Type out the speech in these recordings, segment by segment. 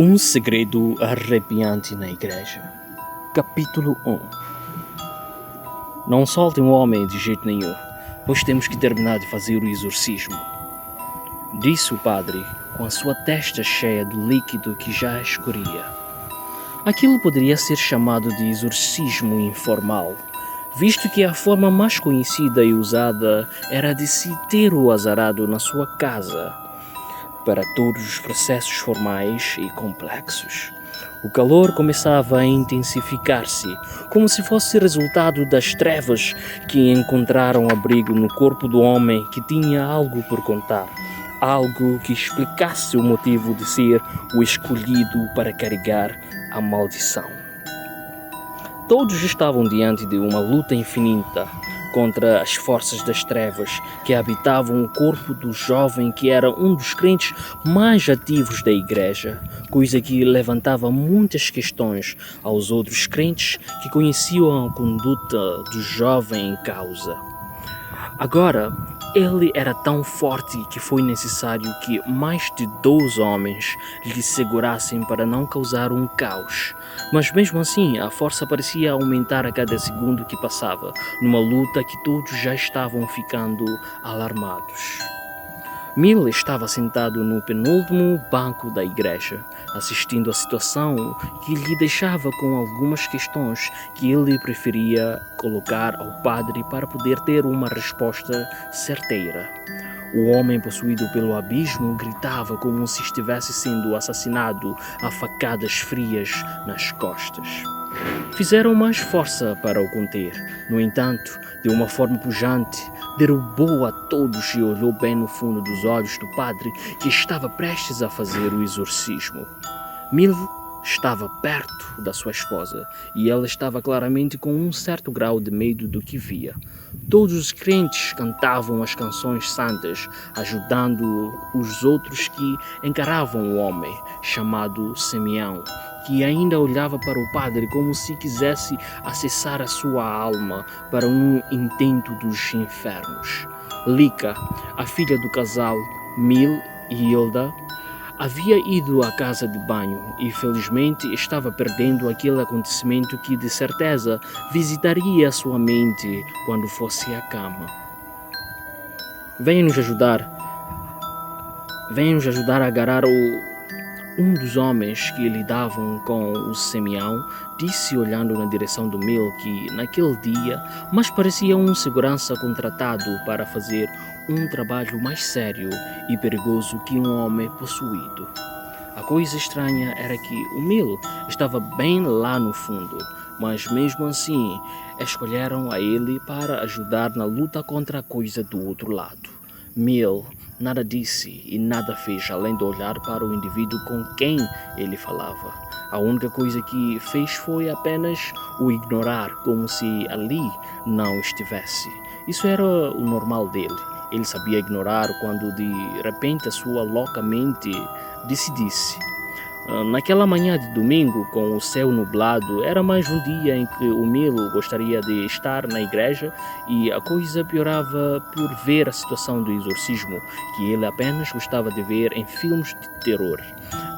Um segredo arrepiante na igreja. Capítulo 1. Não soltem o homem de jeito nenhum, pois temos que terminar de fazer o exorcismo, disse o padre, com a sua testa cheia do líquido que já escorria. Aquilo poderia ser chamado de exorcismo informal, visto que a forma mais conhecida e usada era de se ter o azarado na sua casa. Para todos os processos formais e complexos, o calor começava a intensificar-se, como se fosse resultado das trevas que encontraram abrigo no corpo do homem que tinha algo por contar, algo que explicasse o motivo de ser o escolhido para carregar a maldição. Todos estavam diante de uma luta infinita contra as forças das trevas que habitavam o corpo do jovem que era um dos crentes mais ativos da igreja, coisa que levantava muitas questões aos outros crentes que conheciam a conduta do jovem em causa. Agora, ele era tão forte que foi necessário que mais de 2 homens lhe segurassem para não causar um caos. Mas mesmo assim, a força parecia aumentar a cada segundo que passava, numa luta que todos já estavam ficando alarmados. Mill estava sentado no penúltimo banco da igreja, assistindo à situação que lhe deixava com algumas questões que ele preferia colocar ao padre para poder ter uma resposta certeira. O homem possuído pelo abismo gritava como se estivesse sendo assassinado a facadas frias nas costas. Fizeram mais força para o conter. No entanto, de uma forma pujante, derrubou a todos e olhou bem no fundo dos olhos do padre que estava prestes a fazer o exorcismo. Mill estava perto da sua esposa e ela estava claramente com um certo grau de medo do que via. Todos os crentes cantavam as canções santas, ajudando os outros que encaravam o homem, chamado Simeão, que ainda olhava para o padre como se quisesse acessar a sua alma para um intento dos infernos. Lika, a filha do casal Mill e Hilda, havia ido à casa de banho e felizmente estava perdendo aquele acontecimento que de certeza visitaria a sua mente quando fosse à cama. Venha nos ajudar a agarrar um dos homens que lidavam com o Simeão, disse olhando na direção do Mill, que naquele dia mais parecia um segurança contratado para fazer um trabalho mais sério e perigoso que um homem possuído. A coisa estranha era que o Mill estava bem lá no fundo, mas mesmo assim escolheram a ele para ajudar na luta contra a coisa do outro lado. Mill nada disse e nada fez além de olhar para o indivíduo com quem ele falava. A única coisa que fez foi apenas o ignorar, como se ali não estivesse. Isso era o normal dele. Ele sabia ignorar quando de repente a sua louca mente decidisse. Naquela manhã de domingo, com o céu nublado, era mais um dia em que o Mill gostaria de estar na igreja e a coisa piorava por ver a situação do exorcismo, que ele apenas gostava de ver em filmes de terror.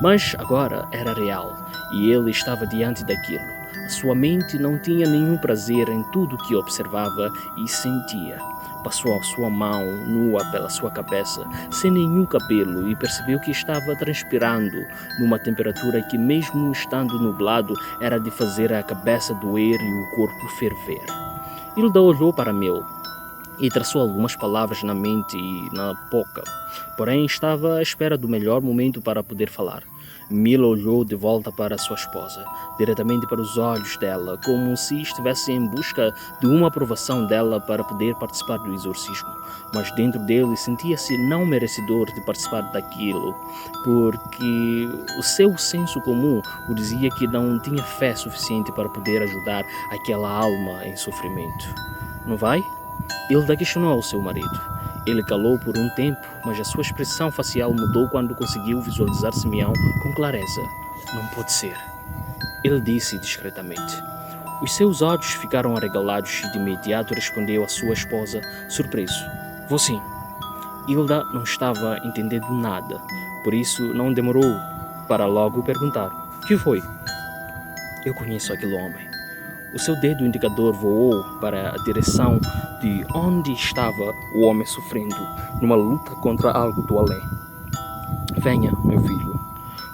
Mas agora era real e ele estava diante daquilo. A sua mente não tinha nenhum prazer em tudo que observava e sentia. Passou a sua mão nua pela sua cabeça, sem nenhum cabelo, e percebeu que estava transpirando numa temperatura que, mesmo estando nublado, era de fazer a cabeça doer e o corpo ferver. Hilda olhou para Mill e traçou algumas palavras na mente e na boca, porém estava à espera do melhor momento para poder falar. Mill olhou de volta para sua esposa, diretamente para os olhos dela, como se estivesse em busca de uma aprovação dela para poder participar do exorcismo. Mas dentro dele sentia-se não merecedor de participar daquilo, porque o seu senso comum o dizia que não tinha fé suficiente para poder ajudar aquela alma em sofrimento. Não vai? Hilda questionou ao seu marido. Ele calou por um tempo, mas a sua expressão facial mudou quando conseguiu visualizar Simeão com clareza. Não pode ser, ele disse discretamente. Os seus olhos ficaram arregalados e de imediato respondeu à sua esposa, surpreso. Vou sim. Hilda não estava entendendo nada, por isso não demorou para logo perguntar: "O que foi?" "Eu conheço aquele homem." O seu dedo indicador voou para a direção de onde estava o homem sofrendo numa luta contra algo do além. "Venha, meu filho."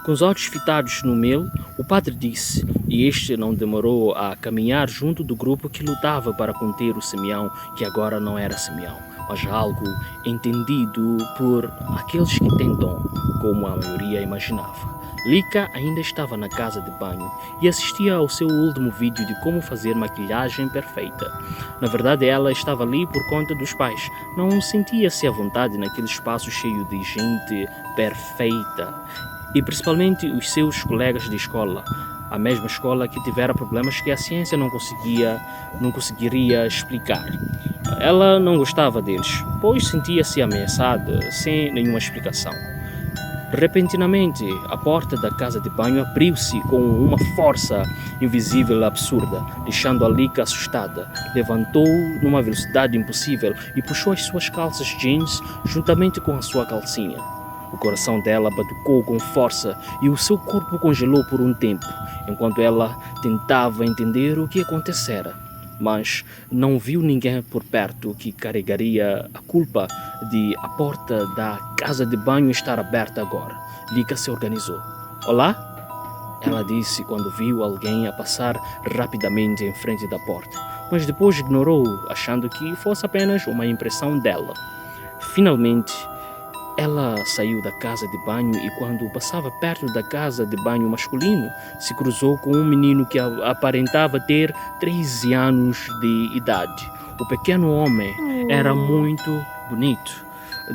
Com os olhos fitados no meu, o padre disse, e este não demorou a caminhar junto do grupo que lutava para conter o Simeão, que agora não era Simeão, mas algo entendido por aqueles que têm dom, como a maioria imaginava. Lika ainda estava na casa de banho e assistia ao seu último vídeo de como fazer maquilhagem perfeita. Na verdade, ela estava ali por conta dos pais. Não sentia-se à vontade naquele espaço cheio de gente perfeita. E principalmente os seus colegas de escola, a mesma escola que tivera problemas que a ciência não conseguiria explicar. Ela não gostava deles, pois sentia-se ameaçada sem nenhuma explicação. Repentinamente, a porta da casa de banho abriu-se com uma força invisível e absurda, deixando a Lika assustada. Levantou numa velocidade impossível e puxou as suas calças jeans juntamente com a sua calcinha. O coração dela batucou com força e o seu corpo congelou por um tempo, enquanto ela tentava entender o que acontecera. Mas não viu ninguém por perto que carregaria a culpa de a porta da casa de banho estar aberta agora. Lika se organizou. "Olá?" ela disse quando viu alguém a passar rapidamente em frente da porta, mas depois ignorou, achando que fosse apenas uma impressão dela. Finalmente, ela saiu da casa de banho e quando passava perto da casa de banho masculino, se cruzou com um menino que aparentava ter 13 anos de idade. O pequeno homem era muito bonito,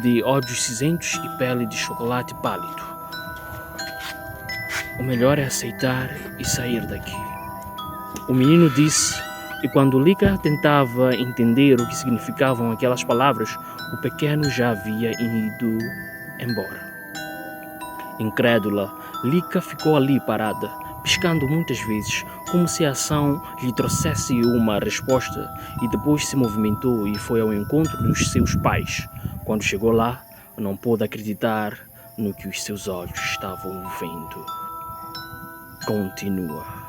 de olhos cinzentos e pele de chocolate pálido. "O melhor é aceitar e sair daqui," o menino disse, e quando Lika tentava entender o que significavam aquelas palavras, o pequeno já havia ido embora. Incrédula, Lika ficou ali parada, piscando muitas vezes, como se a ação lhe trouxesse uma resposta, e depois se movimentou e foi ao encontro dos seus pais. Quando chegou lá, não pôde acreditar no que os seus olhos estavam vendo. Continua.